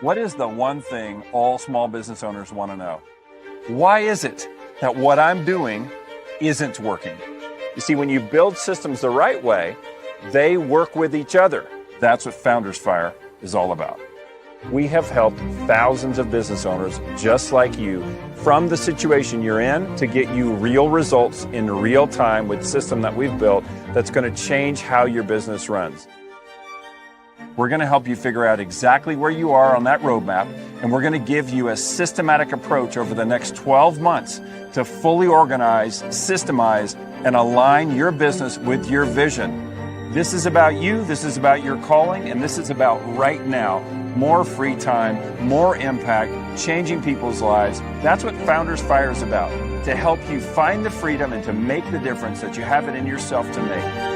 What is the one thing all small business owners want to know? Why is it that what I'm doing isn't working? You see, when you build systems the right way, they work with each other. That's what Founders Fire is all about. We have helped thousands of business owners just like you from the situation you're in to get you real results in real time with the system that we've built that's going to change how your business runs. We're going to help you figure out exactly where you are on that roadmap, and we're going to give you a systematic approach over the next 12 months to fully organize, systemize, and align your business with your vision. This is about you, this is about your calling, and this is about right now. More free time, more impact, changing people's lives. That's what Founders Fire is about, to help you find the freedom and to make the difference that you have it in yourself to make.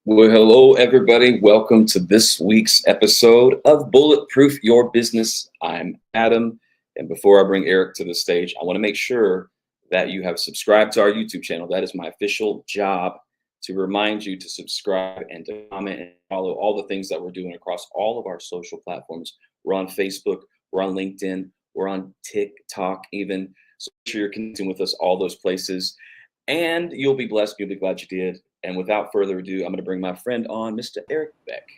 Well, hello, everybody. Welcome to this week's episode of Bulletproof Your Business. I'm Adam, and before I bring Eric to the stage, I want to make sure that you have subscribed to our YouTube channel. That is my official job, to remind you to subscribe and to comment and follow all the things that we're doing across all of our social platforms. We're on Facebook, we're on LinkedIn, we're on TikTok even. So make sure you're connecting with us all those places, and you'll be blessed. You'll be glad you did. And without further ado, I'm going to bring my friend on, Mr. Eric Beck.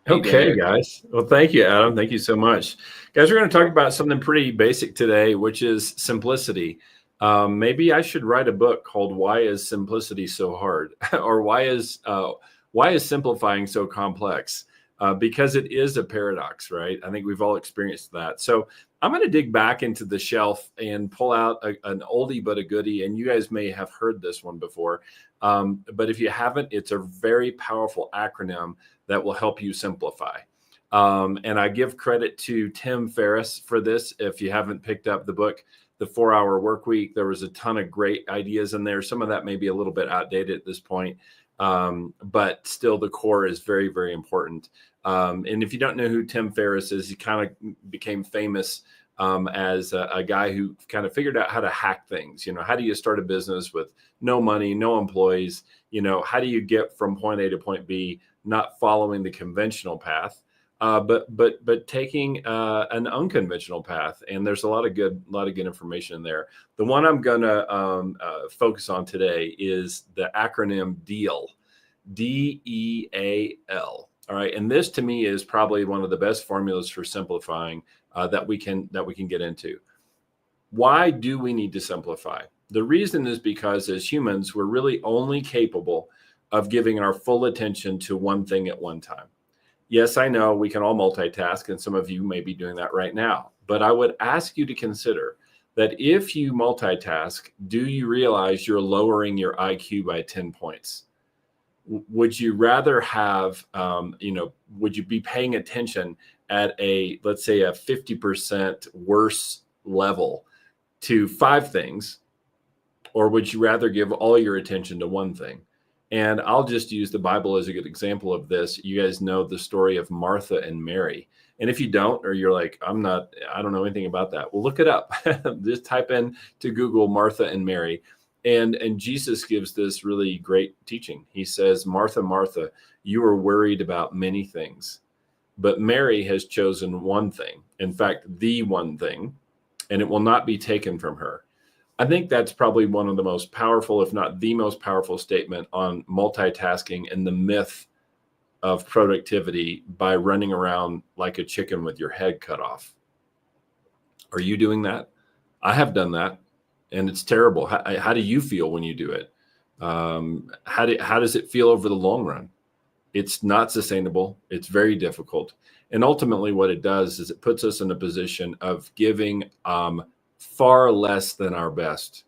Okay, guys. Well, thank you, Adam. Thank you so much. Guys, we're going to talk about something pretty basic today, which is simplicity. Maybe I should write a book called "Why Is Simplicity So Hard?" or why is simplifying so complex? Because it is a paradox, right? I think we've all experienced that. So I'm going to dig back into the shelf and pull out an oldie but a goodie. And you guys may have heard this one before. But if you haven't, it's a very powerful acronym that will help you simplify. And I give credit to Tim Ferriss for this. If you haven't picked up the book, The 4-Hour Workweek, there was a ton of great ideas in there. Some of that may be a little bit outdated at this point, but still the core is very, very important. And if you don't know who Tim Ferriss is, he kind of became famous as a guy who kind of figured out how to hack things. You know, how do you start a business with no money, no employees? You know, how do you get from point A to point B, not following the conventional path, but taking an unconventional path? And there's a lot of good information in there. The one I'm going to focus on today is the acronym DEAL, DEAL. All right, and this to me is probably one of the best formulas for simplifying that we can get into. Why do we need to simplify? The reason is because as humans, we're really only capable of giving our full attention to one thing at one time. Yes, I know we can all multitask, and some of you may be doing that right now. But I would ask you to consider that if you multitask, do you realize you're lowering your IQ by 10 points? Would you rather have, would you be paying attention at let's say a 50% worse level to 5 things, or would you rather give all your attention to one thing? And I'll just use the Bible as a good example of this. You guys know the story of Martha and Mary. And if you don't, or you're like, I don't know anything about that, well, look it up. Just type in to Google Martha and Mary. And Jesus gives this really great teaching. He says, Martha, Martha, you are worried about many things, but Mary has chosen one thing. In fact, the one thing, and it will not be taken from her. I think that's probably one of the most powerful, if not the most powerful statement on multitasking and the myth of productivity by running around like a chicken with your head cut off. Are you doing that? I have done that. And it's terrible. How do you feel when you do it? How does it feel over the long run? It's not sustainable. It's very difficult. And ultimately what it does is it puts us in a position of giving far less than our best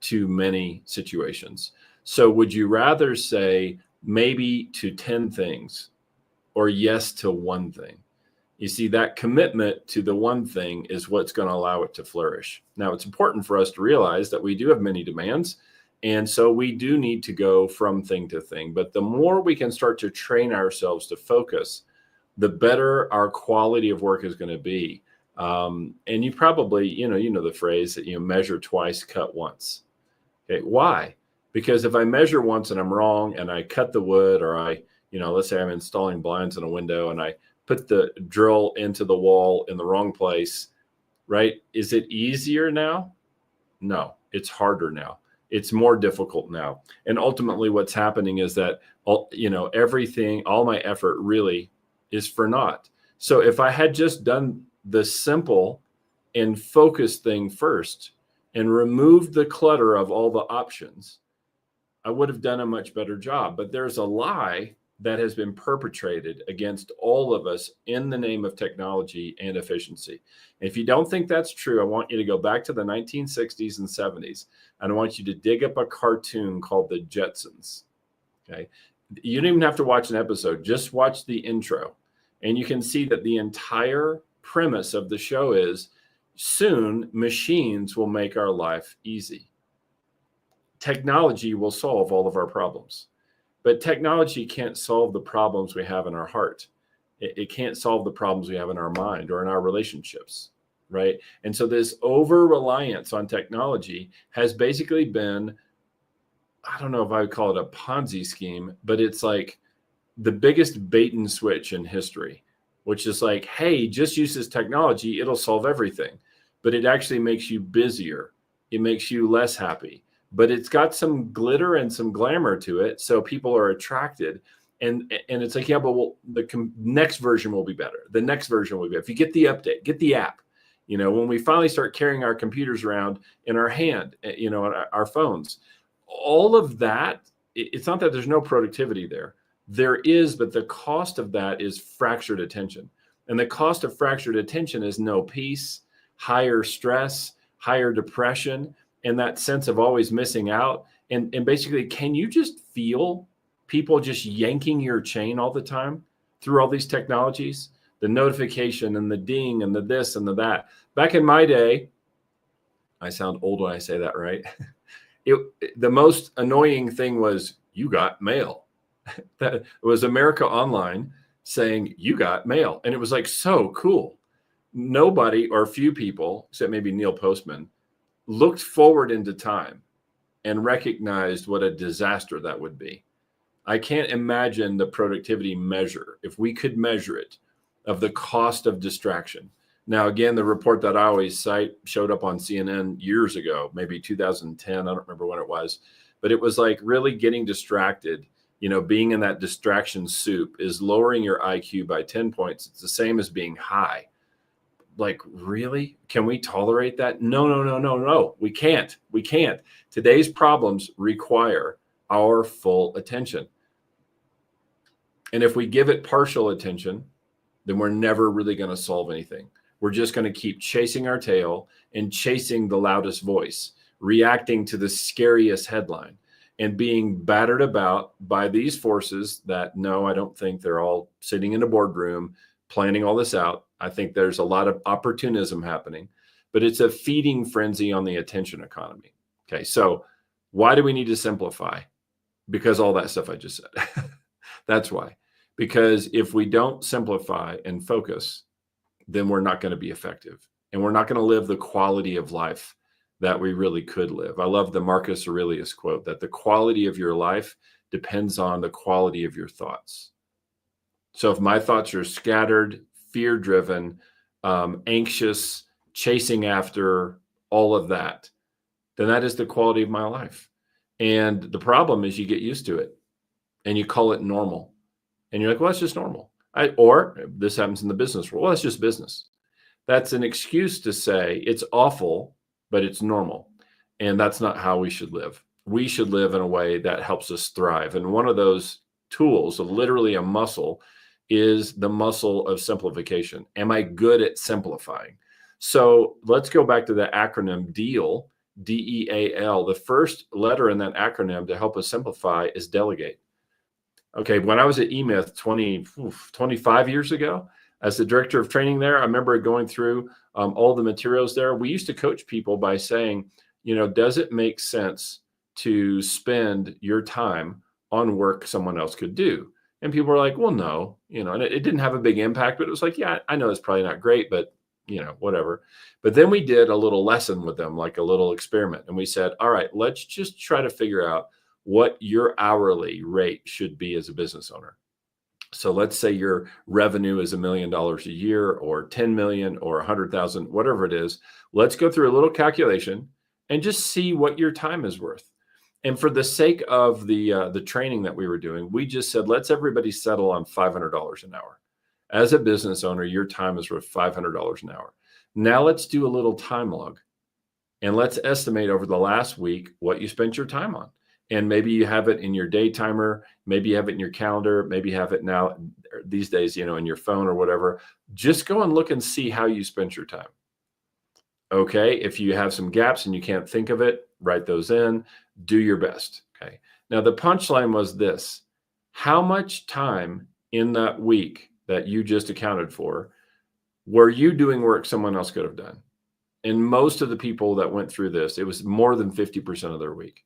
to many situations. So would you rather say maybe to 10 things or yes to one thing? You see, that commitment to the one thing is what's going to allow it to flourish. Now, it's important for us to realize that we do have many demands. And so we do need to go from thing to thing. But the more we can start to train ourselves to focus, the better our quality of work is going to be. And you probably, you know the phrase that measure twice, cut once. Okay, why? Because if I measure once and I'm wrong and I cut the wood or I let's say I'm installing blinds in a window and I put the drill into the wall in the wrong place, right? Is it easier now? No, it's harder now. It's more difficult now. And ultimately what's happening is that, everything, all my effort really is for naught. So if I had just done the simple and focused thing first and removed the clutter of all the options, I would have done a much better job. But there's a lie that has been perpetrated against all of us in the name of technology and efficiency. If you don't think that's true, I want you to go back to the 1960s and 70s, and I want you to dig up a cartoon called The Jetsons. Okay. You don't even have to watch an episode, just watch the intro. And you can see that the entire premise of the show is soon machines will make our life easy. Technology will solve all of our problems. But technology can't solve the problems we have in our heart. It can't solve the problems we have in our mind or in our relationships, right? And so this over-reliance on technology has basically been, I don't know if I would call it a Ponzi scheme, but it's like the biggest bait and switch in history, which is like, hey, just use this technology, it'll solve everything. But it actually makes you busier. It makes you less happy. But it's got some glitter and some glamour to it, so people are attracted. And it's like, yeah, but the next version will be better. The next version will be better. If you get the update, get the app. When we finally start carrying our computers around in our hand, our phones, all of that, it's not that there's no productivity there. There is, but the cost of that is fractured attention. And the cost of fractured attention is no peace, higher stress, higher depression, and that sense of always missing out. And basically, can you just feel people just yanking your chain all the time through all these technologies? The notification and the ding and the this and the that. Back in my day, I sound old when I say that, right? The most annoying thing was you got mail. That was America Online saying you got mail. And it was like so cool. Nobody or few people, except maybe Neil Postman, looked forward into time and recognized what a disaster that would be. I can't imagine the productivity measure, if we could measure it, of the cost of distraction. Now, again, the report that I always cite showed up on CNN years ago, maybe 2010. I don't remember when it was, but it was like really getting distracted. Being in that distraction soup is lowering your IQ by 10 points. It's the same as being high. Like, really? Can we tolerate that? No. We can't. Today's problems require our full attention. And if we give it partial attention, then we're never really going to solve anything. We're just going to keep chasing our tail and chasing the loudest voice, reacting to the scariest headline, and being battered about by these forces that, no, I don't think they're all sitting in a boardroom planning all this out. I think there's a lot of opportunism happening, but it's a feeding frenzy on the attention economy. Okay, so why do we need to simplify? Because all that stuff I just said. That's why. Because if we don't simplify and focus, then we're not going to be effective. And we're not going to live the quality of life that we really could live. I love the Marcus Aurelius quote that the quality of your life depends on the quality of your thoughts. So if my thoughts are scattered, fear-driven, anxious, chasing after all of that, then that is the quality of my life. And the problem is you get used to it and you call it normal. And you're like, well, that's just normal. Or this happens in the business world. Well, that's just business. That's an excuse to say it's awful, but it's normal. And that's not how we should live. We should live in a way that helps us thrive. And one of those tools, literally a muscle, is the muscle of simplification. Am I good at simplifying? So let's go back to the acronym DEAL, DEAL. The first letter in that acronym to help us simplify is delegate. Okay, when I was at eMyth 25 years ago, as the director of training there, I remember going through all the materials there. We used to coach people by saying, does it make sense to spend your time on work someone else could do? And people were like, well, no, and it didn't have a big impact, but it was like, yeah, I know it's probably not great, but whatever. But then we did a little lesson with them, like a little experiment. And we said, all right, let's just try to figure out what your hourly rate should be as a business owner. So let's say your revenue is $1 million a year, or 10 million, or 100,000, whatever it is. Let's go through a little calculation and just see what your time is worth. And for the sake of the training that we were doing, we just said, let's everybody settle on $500 an hour. As a business owner, your time is worth $500 an hour. Now let's do a little time log, and let's estimate over the last week what you spent your time on. And maybe you have it in your day timer, maybe you have it in your calendar, maybe you have it now these days, in your phone or whatever. Just go and look and see how you spent your time. Okay, if you have some gaps and you can't think of it, write those in, do your best. Okay, now the punchline was this: how much time in that week that you just accounted for were you doing work someone else could have done? And most of the people that went through this, it was more than 50% of their week.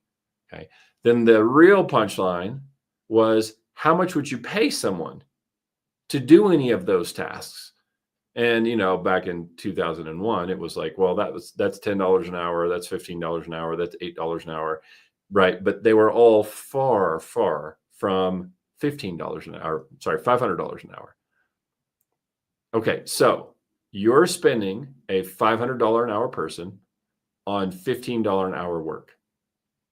Okay. Then the real punchline was, how much would you pay someone to do any of those tasks? And, back in 2001, it was like, well, that's $10 an hour. That's $15 an hour. That's $8 an hour. Right. But they were all far, far from $15 an hour. Sorry, $500 an hour. Okay. So you're spending a $500 an hour person on $15 an hour work.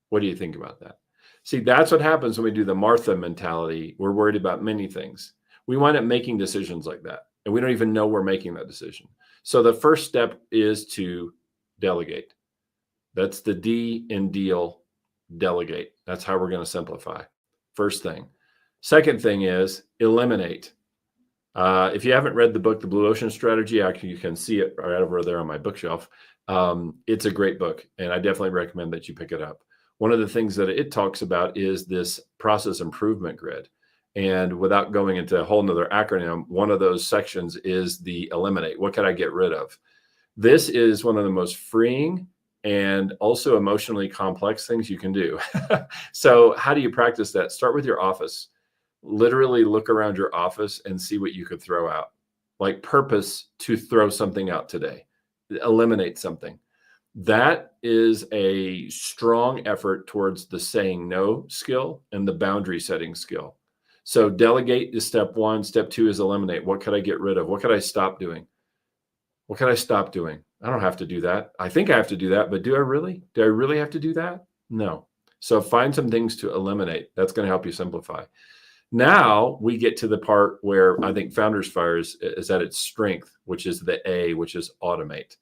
What do you think about that? See, that's what happens when we do the Martha mentality. We're worried about many things. We wind up making decisions like that, and we don't even know we're making that decision. So the first step is to delegate. That's the D in deal, delegate. That's how we're going to simplify. First thing. Second thing is eliminate. If you haven't read the book, The Blue Ocean Strategy, actually you can see it right over there on my bookshelf. It's a great book, and I definitely recommend that you pick it up. One of the things that it talks about is this process improvement grid. And without going into a whole nother acronym, one of those sections is the eliminate. What can I get rid of? This is one of the most freeing and also emotionally complex things you can do. So how do you practice that? Start with your office. Literally look around your office and see what you could throw out. Like purpose to throw something out today. Eliminate something. That is a strong effort towards the saying no skill and the boundary setting skill. So delegate is step one. Step two is eliminate. What could I get rid of? What could I stop doing? What could I stop doing? I don't have to do that. I think I have to do that, but do I really? Do I really have to do that? No. So find some things to eliminate. That's going to help you simplify. Now we get to the part where I think Founders Fire is at its strength, which is the A, which is automate.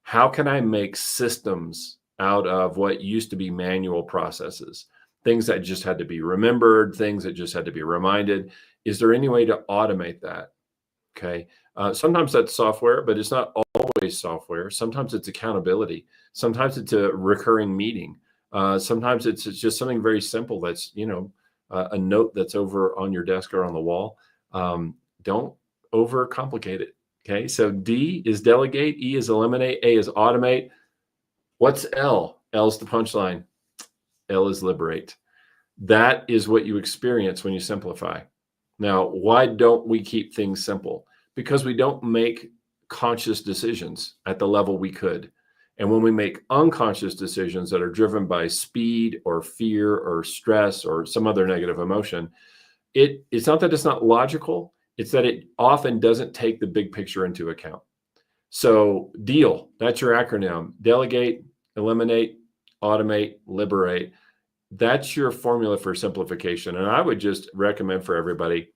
How can I make systems out of what used to be manual processes? Things that just had to be remembered, things that just had to be reminded. Is there any way to automate that? Okay. Sometimes that's software, but it's not always software. Sometimes it's accountability. Sometimes it's a recurring meeting. Sometimes it's just something very simple that's, a note that's over on your desk or on the wall. Don't overcomplicate it. Okay, so D is delegate, E is eliminate, A is automate. What's L? L's the punchline. L is liberate. That is what you experience when you simplify. Now, why don't we keep things simple? Because we don't make conscious decisions at the level we could. And when we make unconscious decisions that are driven by speed or fear or stress or some other negative emotion, it's not that it's not logical. It's that it often doesn't take the big picture into account. So DEAL, that's your acronym. Delegate, eliminate, automate, liberate. That's your formula for simplification. And I would just recommend for everybody,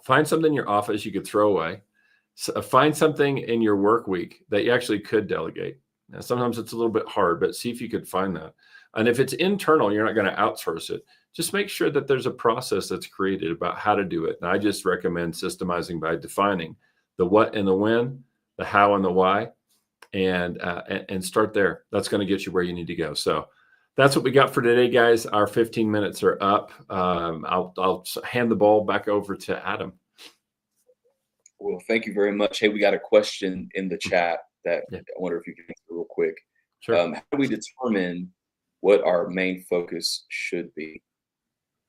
find something in your office you could throw away. So find something in your work week that you actually could delegate. Now, sometimes it's a little bit hard, but see if you could find that. And if it's internal, you're not going to outsource it. Just make sure that there's a process that's created about how to do it. And I just recommend systemizing by defining the what and the when, the how and the why, and start there. That's going to get you where you need to go. So that's what we got for today, guys. Our 15 minutes are up. I'll hand the ball back over to Adam. Well, thank you very much. Hey, we got a question in the chat that I wonder if you can answer real quick. Sure. How do we determine what our main focus should be?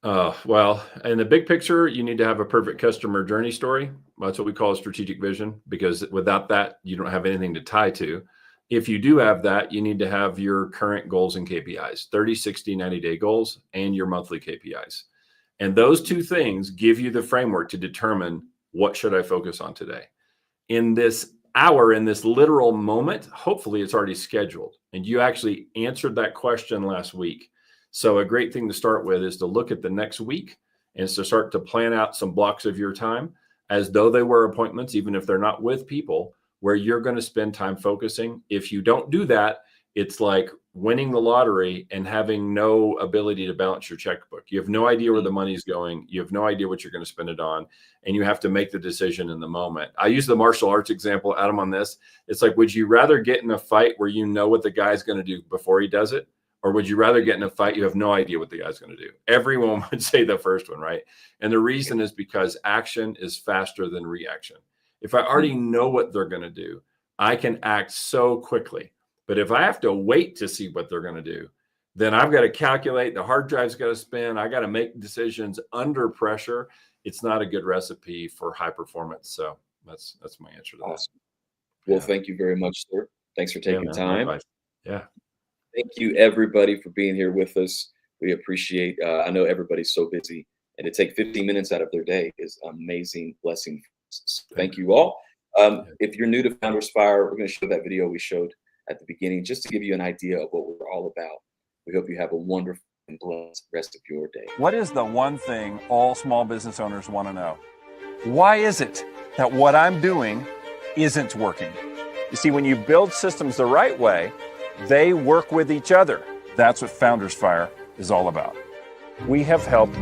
Well, in the big picture, you need to have a perfect customer journey story. That's what we call a strategic vision, because without that, you don't have anything to tie to. If you do have that, you need to have your current goals and KPIs, 30, 60, 90-day goals, and your monthly KPIs. And those two things give you the framework to determine what should I focus on today. In this hour, in this literal moment, hopefully it's already scheduled. And you actually answered that question last week. So a great thing to start with is to look at the next week and to start to plan out some blocks of your time as though they were appointments, even if they're not with people, where you're going to spend time focusing. If you don't do that, it's like winning the lottery and having no ability to balance your checkbook. You have no idea where the money's going. You have no idea what you're going to spend it on. And you have to make the decision in the moment. I use the martial arts example, Adam, on this. It's like, would you rather get in a fight where you know what the guy's going to do before he does it? Or would you rather get in a fight you have no idea what the guy's going to do? Everyone would say the first one, right? And the reason is because action is faster than reaction. If I already know what they're going to do, I can act so quickly. But if I have to wait to see what they're going to do, then I've got to calculate, the hard drive's got to spin, I got to make decisions under pressure. It's not a good recipe for high performance. So that's my answer to Awesome. that. Well, thank you very much, sir. Thanks for taking time. Likewise. Yeah. Thank you, everybody, for being here with us. We appreciate, I know everybody's so busy, and to take 15 minutes out of their day is an amazing blessing. So thank you all. If you're new to Founders Fire, we're going to show that video we showed at the beginning, just to give you an idea of what we're all about. We hope you have a wonderful and blessed rest of your day. What is the one thing all small business owners want to know? Why is it that what I'm doing isn't working? You see, when you build systems the right way, they work with each other. That's what Founders Fire is all about. We have helped